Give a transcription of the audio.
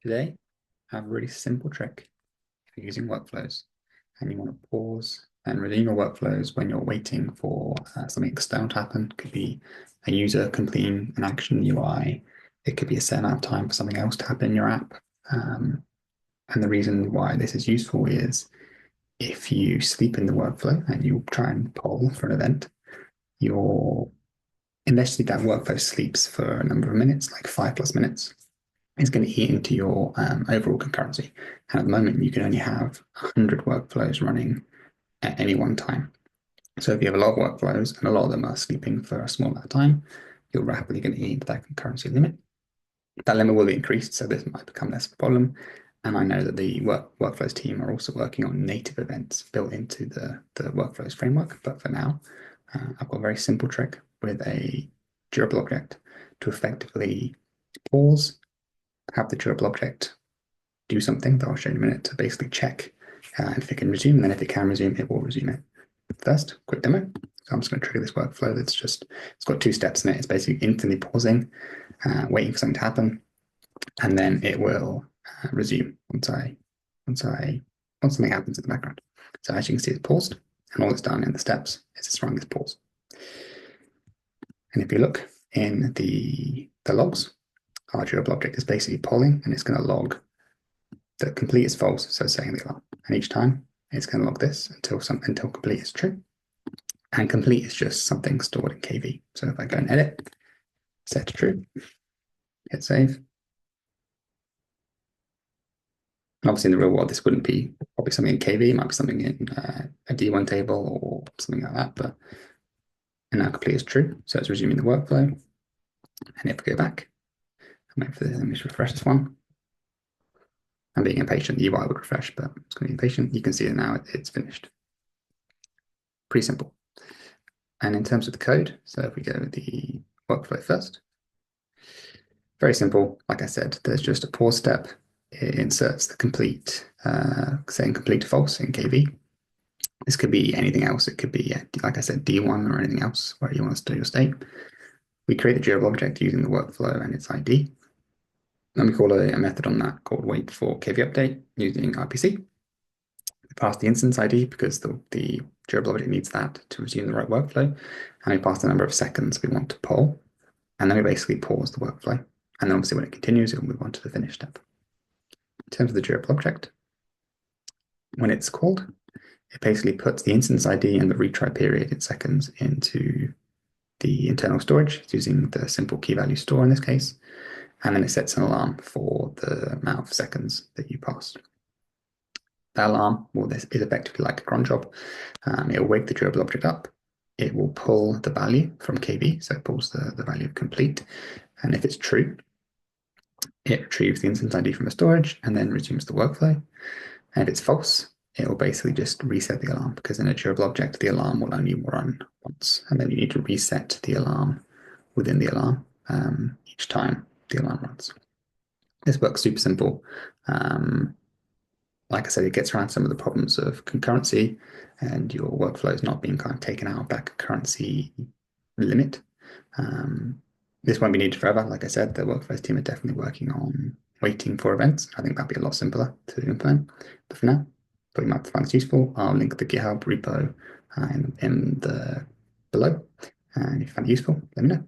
Today, I have a really simple trick for using workflows, and you want to pause and resume your workflows when you're waiting for something external to happen. It could be a user completing an action in the UI. It could be a set amount of time for something else to happen in your app. And the reason why this is useful is if you sleep in the workflow and you try and poll for an event, your unless that workflow sleeps for a number of minutes, like 5+ minutes, is going to eat into your overall concurrency. And at the moment, you can only have 100 workflows running at any one time. So if you have a lot of workflows and a lot of them are sleeping for a small amount of time, you're rapidly going to eat into that concurrency limit. That limit will be increased, so this might become less of a problem. And I know that the workflows team are also working on native events built into the workflows framework. But for now, I've got a very simple trick with a durable object to effectively pause, have the durable object do something that I'll show you in a minute to basically check if it can resume, and then if it can resume, it will resume it. First, quick demo. So I'm just going to trigger this workflow it's got 2 steps in it. It's basically instantly pausing, waiting for something to happen, and then it will resume once something happens in the background. So as you can see, it's paused, and all it's done in the steps is it's running this pause. And if you look in the logs, our durable object is basically polling, and it's going to log that complete is false, so saying the alarm. And each time it's going to log this until complete is true. And complete is just something stored in KV. So if I go and edit, set to true, hit save. And obviously in the real world, this wouldn't be probably something in KV, it might be something in a D1 table or something like that. But and now complete is true, so it's resuming the workflow. And if we go back, and wait for this, let me just refresh this one. I'm being impatient. The UI would refresh, but it's going to be impatient. You can see that now it's finished. Pretty simple. And in terms of the code, so if we go with the workflow first, very simple. Like I said, there's just a pause step. It inserts the complete, saying complete to false in KV. This could be anything else. It could be, like I said, D1 or anything else where you want to store your state. We create a durable object using the workflow and its ID. Then we call a method on that called wait for KV update using RPC. We pass the instance ID because the durable object needs that to resume the right workflow. And we pass the number of seconds we want to poll. And then we basically pause the workflow. And then obviously when it continues, it will move on to the finish step. In terms of the durable object, when it's called, it basically puts the instance ID and the retry period in seconds into the internal storage. It's using the simple key value store in this case. And then it sets an alarm for the amount of seconds that you pass. That alarm is effectively like a cron job. It will wake the durable object up. It will pull the value from KV, so it pulls the value of complete. And if it's true, it retrieves the instance ID from the storage and then resumes the workflow. And if it's false, it will basically just reset the alarm because in a durable object, the alarm will only run once. And then you need to reset the alarm within the alarm each time the alarm runs. This works super simple. Like I said, it gets around some of the problems of concurrency and your workflow is not being kind of taken out of that concurrency limit. This won't be needed forever. Like I said, the workflows team are definitely working on waiting for events. I think that'd be a lot simpler to implement. But for now, thought you might find this useful. I'll link the GitHub repo in the below. And if you find it useful, let me know.